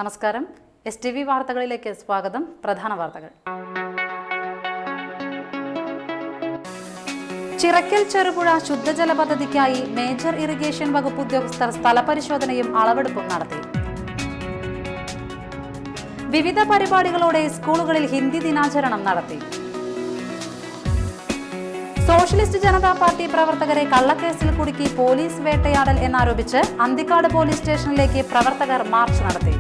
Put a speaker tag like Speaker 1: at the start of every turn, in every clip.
Speaker 1: നമസ്കാരം. STV വാർത്തകളിലേക്ക് സ്വാഗതം. പ്രധാന വാർത്തകൾ. ചിറക്കൽ ചെറുപുഴ ശുദ്ധജല പദ്ധതിക്കായി മേജർ ഇറിഗേഷൻ വകുപ്പ് ഉദ്യോഗസ്ഥർ സ്ഥലപരിശോധനയും അളവെടുപ്പും നടത്തി. വിവിധ പരിപാടികളോടെ സ്കൂളുകളിൽ ഹിന്ദി ദിനാചരണം നടത്തി. സോഷ്യലിസ്റ്റ് ജനതാ പാർട്ടി പ്രവർത്തകരെ കള്ളക്കേസിൽ കുടുക്കി പോലീസ് വേട്ടയാടൽ എന്നാരോപിച്ച് അന്തിക്കാട് പോലീസ് സ്റ്റേഷനിലേക്ക് പ്രവർത്തകർ മാർച്ച് നടത്തി.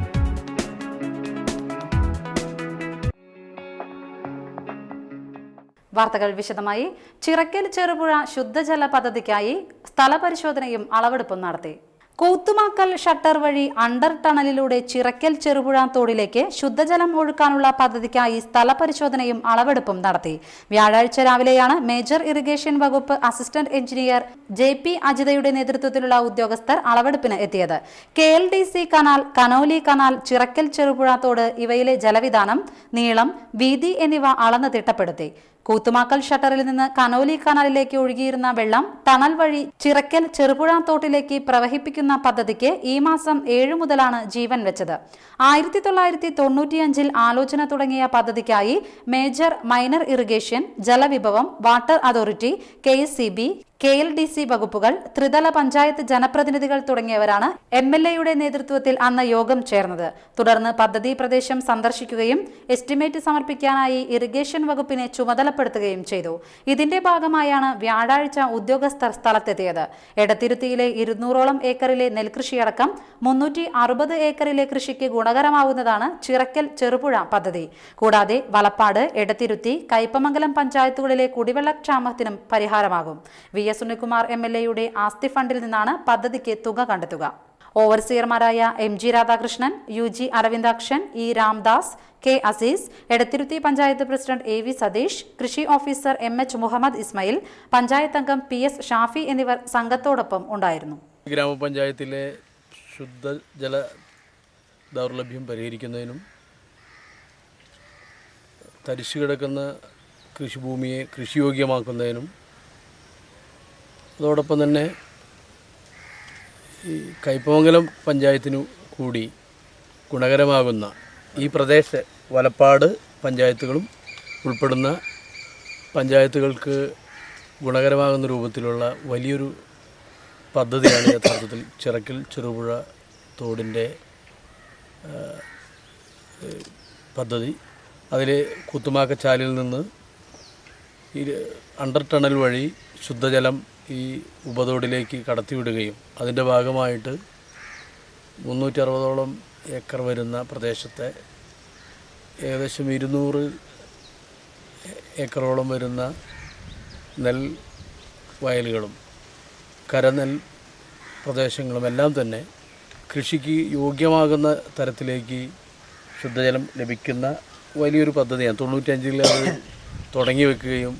Speaker 1: വാർത്തകൾ വിശദമായി. ചിറക്കൽ ചെറുപുഴ ശുദ്ധജല പദ്ധതിക്കായി സ്ഥലപരിശോധനയും അളവെടുപ്പും നടത്തി. കൂത്തുമാക്കൽ ഷട്ടർ വഴി അണ്ടർ ടണലിലൂടെ ചിറക്കൽ ചെറുപുഴ തോടിലേക്ക് ശുദ്ധജലം ഒഴുക്കാനുള്ള പദ്ധതിക്കായി സ്ഥലപരിശോധനയും അളവെടുപ്പും നടത്തി. വ്യാഴാഴ്ച രാവിലെയാണ് മേജർ ഇറിഗേഷൻ വകുപ്പ് അസിസ്റ്റന്റ് എഞ്ചിനീയർ JP അജിതയുടെ നേതൃത്വത്തിലുള്ള ഉദ്യോഗസ്ഥർ അളവെടുപ്പിന് എത്തിയത്. KLDC canal, Canoli canal, Chirakkal Cherupuzha തോട് ഇവയിലെ ജലവിധാനം, നീളം, വീതി എന്നിവ അളന്ന് തിട്ടപ്പെടുത്തി. കൂത്തുമാക്കൽ ഷട്ടറിൽ നിന്ന് കനോലി കനാലിലേക്ക് ഒഴുകിയിരുന്ന വെള്ളം ടണൽ വഴി ചിറക്കൽ ചെറുപുഴ തോട്ടിലേക്ക് പ്രവഹിപ്പിക്കുന്ന പദ്ധതിക്ക് ഈ മാസം 7 മുതലാണ് ജീവൻ വെച്ചത്. 1995 ആലോചന തുടങ്ങിയ പദ്ധതിക്കായി മേജർ, മൈനർ ഇറിഗേഷൻ, ജലവിഭവം, വാട്ടർ അതോറിറ്റി, KSCB, KLDC വകുപ്പുകൾ, ത്രിതല പഞ്ചായത്ത് ജനപ്രതിനിധികൾ തുടങ്ങിയവരാണ് MLAയുടെ നേതൃത്വത്തിൽ അന്ന് യോഗം ചേർന്നത്. തുടർന്ന് പദ്ധതി പ്രദേശം സന്ദർശിക്കുകയും എസ്റ്റിമേറ്റ് സമർപ്പിക്കാനായി ഇറിഗേഷൻ വകുപ്പിനെ ചുമതലപ്പെടുത്തുകയും ചെയ്തു. ഇതിന്റെ ഭാഗമായാണ് വ്യാഴാഴ്ച ഉദ്യോഗസ്ഥർ സ്ഥലത്തെത്തിയത്. എടത്തിരുത്തിയിലെ 200ഓളം ഏക്കറിലെ നെൽകൃഷിയടക്കം 360 ഏക്കറിലെ കൃഷിക്ക് ഗുണകരമാവുന്നതാണ് ചിറക്കൽ ചെറുപുഴ പദ്ധതി. കൂടാതെ വലപ്പാട്, എടത്തിരുത്തി, കയ്പമംഗലം പഞ്ചായത്തുകളിലെ കുടിവെള്ളക്ഷാമത്തിനും പരിഹാരമാകും. VS സുനിൽകുമാർ MLAയുടെ ആസ്തി ഫണ്ടിൽ നിന്നാണ് പദ്ധതിക്ക് തുക കണ്ടെത്തുക. ഓവർസിയർമാരായ MG Radhakrishnan, UG Aravindakshan, E Ramdas, K Azeez, Edathiruthy panchayat president AV Satheesh, കൃഷി ഓഫീസർ MH മുഹമ്മദ് ഇസ്മായിൽ, പഞ്ചായത്ത് അംഗം PS ഷാഫി എന്നിവർ സംഘത്തോടൊപ്പം ഉണ്ടായിരുന്നു.
Speaker 2: ഗ്രാമപഞ്ചായത്തിലെ ശുദ്ധജല ദൗർലഭ്യം പരിഹരിക്കുന്നതിനും തരിശു കിടക്കുന്ന കൃഷിഭൂമിയെ കൃഷിയോഗ്യമാക്കുന്നതിനും അതോടൊപ്പം തന്നെ ഈ കയ്പമംഗലം പഞ്ചായത്തിനു കൂടി ഗുണകരമാകുന്ന ഈ പ്രദേശ വലപ്പാട് പഞ്ചായത്തുകളും ഉൾപ്പെടുന്ന പഞ്ചായത്തുകൾക്ക് ഗുണകരമാകുന്ന രൂപത്തിലുള്ള വലിയൊരു പദ്ധതിയാണ് യഥാർത്ഥത്തിൽ ചിറക്കൽ ചെറുപുഴ തോടിൻ്റെ പദ്ധതി. അതിൽ കൂത്തുമാക്കച്ചാലിൽ നിന്ന് ഈ അണ്ടർ ടണൽ വഴി ശുദ്ധജലം ഈ ഉപതോടിലേക്ക് കടത്തിവിടുകയും അതിൻ്റെ ഭാഗമായിട്ട് 360ഓളം ഏക്കർ വരുന്ന പ്രദേശത്തെ ഏകദേശം 200 ഏക്കറോളം വരുന്ന നെൽ വയലുകളും കരനെൽ പ്രദേശങ്ങളും എല്ലാം തന്നെ കൃഷിക്ക് യോഗ്യമാകുന്ന തരത്തിലേക്ക് ശുദ്ധജലം ലഭിക്കുന്ന വലിയൊരു പദ്ധതിയാണ്. 95 അത് തുടങ്ങി വെക്കുകയും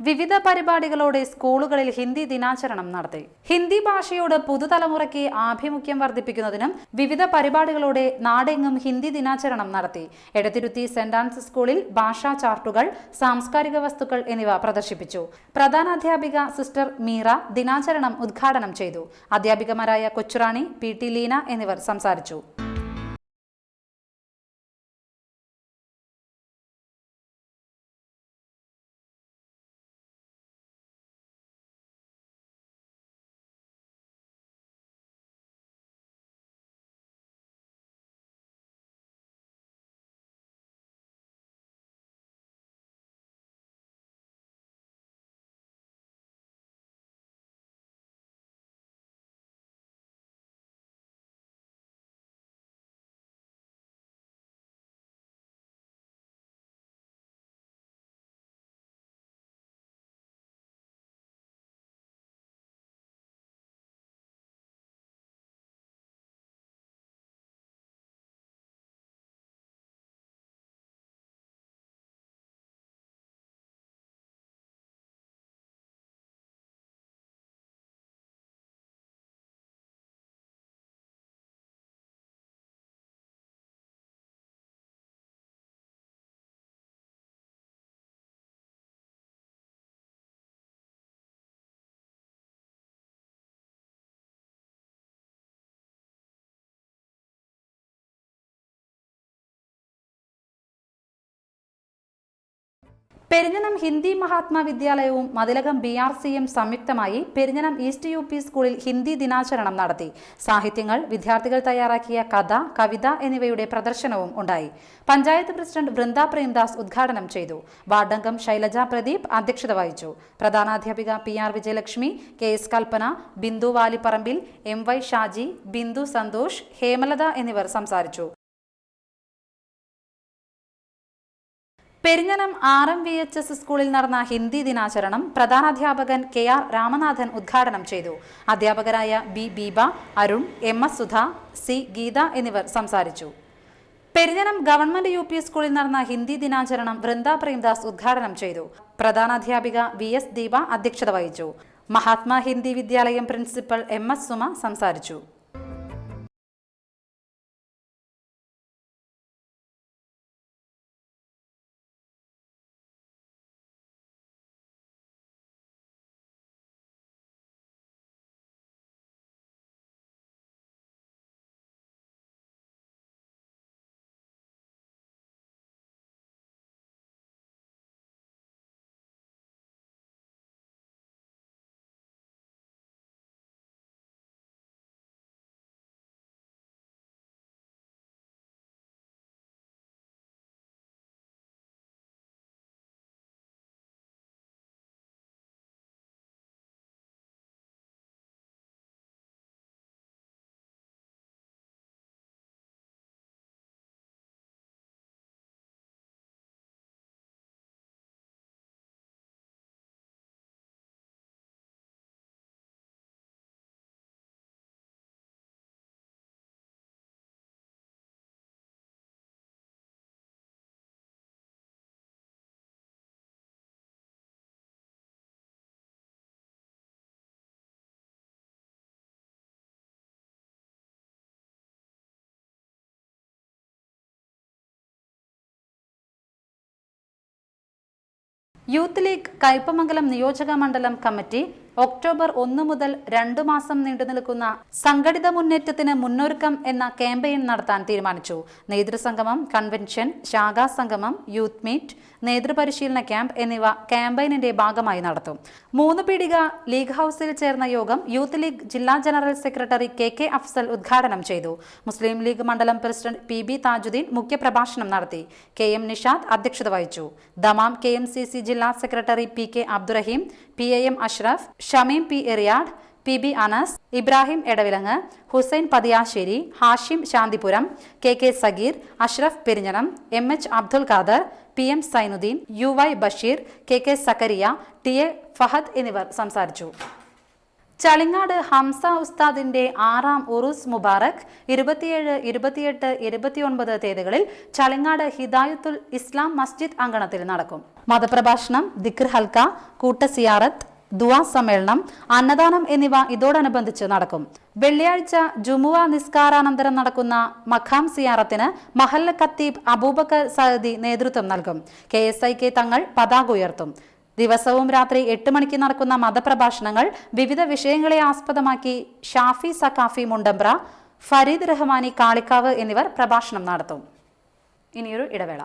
Speaker 1: വിവിധ പരിപാടികളോടെ സ്കൂളുകളിൽ ഹിന്ദി ദിനാചരണം നടത്തി. ഹിന്ദി ഭാഷയോട് പുതുതലമുറയ്ക്ക് ആഭിമുഖ്യം വർദ്ധിപ്പിക്കുന്നതിനും വിവിധ പരിപാടികളോടെ നാടെങ്ങും ഹിന്ദി ദിനാചരണം നടത്തി. എടത്തിരുത്തി സെന്റ് ആൻസ് സ്കൂളിൽ ഭാഷാ ചാർട്ടുകൾ, സാംസ്കാരിക വസ്തുക്കൾ എന്നിവ പ്രദർശിപ്പിച്ചു. പ്രധാനാധ്യാപിക സിസ്റ്റർ മീറ ദിനാചരണം ഉദ്ഘാടനം ചെയ്തു. അധ്യാപികമാരായ കൊച്ചുറാണി, PT ലീന എന്നിവർ സംസാരിച്ചു. പെരിഞ്ഞനം ഹിന്ദി മഹാത്മാ വിദ്യാലയവും മതിലകം BRCയും സംയുക്തമായി പെരിഞ്ഞനം ഈസ്റ്റ് UP സ്കൂളിൽ ഹിന്ദി ദിനാചരണം നടത്തി. സാഹിത്യങ്ങൾ, വിദ്യാർത്ഥികൾ തയ്യാറാക്കിയ കഥ, കവിത എന്നിവയുടെ പ്രദർശനവും ഉണ്ടായി. പഞ്ചായത്ത് പ്രസിഡന്റ് വൃന്ദ പ്രേംദാസ് ഉദ്ഘാടനം ചെയ്തു. വാർഡംഗം ശൈലജ പ്രദീപ് അധ്യക്ഷത വഹിച്ചു. പ്രധാനാധ്യാപിക PR Vijayalakshmi, KS Kalpana, Bindu വാലിപ്പറമ്പിൽ, MY Shaji, Bindu Santhosh, Hemalatha എന്നിവർ സംസാരിച്ചു. പെരിഞ്ഞനം RMVHS സ്കൂളിൽ നടന്ന ഹിന്ദി ദിനാചരണം പ്രധാനാധ്യാപകൻ KR രാമനാഥൻ ഉദ്ഘാടനം ചെയ്തു. അധ്യാപകരായ B Beeba, Arun, MS Sudha, C Geetha എന്നിവർ സംസാരിച്ചു. പെരിഞ്ഞനം ഗവൺമെന്റ് UP സ്കൂളിൽ നടന്ന ഹിന്ദി ദിനാചരണം വൃന്ദ പ്രേംദാസ് ഉദ്ഘാടനം ചെയ്തു. പ്രധാനാധ്യാപിക VS ദീപ അധ്യക്ഷത വഹിച്ചു. മഹാത്മാ ഹിന്ദി വിദ്യാലയം പ്രിൻസിപ്പൽ MS സുമ സംസാരിച്ചു. യൂത്ത് ലീഗ് കയ്പമംഗലം നിയോജക മണ്ഡലം കമ്മിറ്റി ഒക്ടോബർ 1 മുതൽ 2 മാസം നീണ്ടുനിൽക്കുന്ന സംഘടിത മുന്നേറ്റത്തിന് മുന്നൊരുക്കം എന്ന ക്യാമ്പയിൻ നടത്താൻ തീരുമാനിച്ചു. നേതൃസംഗമം, കൺവെൻഷൻ, ശാഖാ സംഗമം, യൂത്ത് മീറ്റ്, നേതൃപരിശീലന ക്യാമ്പ് എന്നിവ ക്യാമ്പയിനിന്റെ ഭാഗമായി നടത്തും. 3 പീടിക ലീഗ് ഹൌസിൽ ചേർന്ന യോഗം യൂത്ത് ലീഗ് ജില്ലാ ജനറൽ സെക്രട്ടറി KK അഫ്സൽ ഉദ്ഘാടനം ചെയ്തു. മുസ്ലിം ലീഗ് മണ്ഡലം പ്രസിഡന്റ് PB താജുദ്ദീൻ മുഖ്യപ്രഭാഷണം നടത്തി. KM നിഷാദ് അധ്യക്ഷത വഹിച്ചു. ദമാം KMCC ജില്ലാ secretary PK Abdurahim, PAM Ashraf, Shameem P Eriyad, PB Anas, Ibrahim Edavilangu, Hussain Pathiyassery, Hashim Santhipuram, KK Sageer, Ashraf Perinjanam, MH Abdul Khader, PM Sainudheen, UY Basheer, KK Sakkariya, TA Fahad എന്നിവർ സംസാരിച്ചു. ചളിങ്ങാട് ഹംസ ഉസ്താദിന്റെ 6ാം ഉറൂസ് മുബാറക് 27, 28, 29 തീയതികളിൽ ചളിങ്ങാട് ഹിദായത്തുൽ ഇസ്ലാം മസ്ജിദ് അങ്കണത്തിൽ നടക്കും. മതപ്രഭാഷണം, ദിക്ർ ഹൽക്ക, കൂട്ട സിയാറത്ത്, ദുആ സമ്മേളനം, അന്നദാനം എന്നിവ ഇതോടനുബന്ധിച്ച് നടക്കും. വെള്ളിയാഴ്ച ജുമുഅ നിസ്കാരാനന്തരം നടക്കുന്ന മഖാം സിയാറത്തിന് മഹല്ല ഖത്തീബ് അബൂബക്കർ സഅദി നേതൃത്വം നൽകും. KSIK തങ്ങൾ പതാക ഉയർത്തും. ദിവസവും രാത്രി 8 മണിക്ക് നടക്കുന്ന മതപ്രഭാഷണങ്ങൾ വിവിധ വിഷയങ്ങളെ ആസ്പദമാക്കി ഷാഫി സഖാഫി മുണ്ടമ്പ്ര, ഫരീദ് റഹ്മാനി കാളിക്കാവ് എന്നിവർ പ്രഭാഷണം നടത്തും. ഇനിയൊരു ഇടവേള.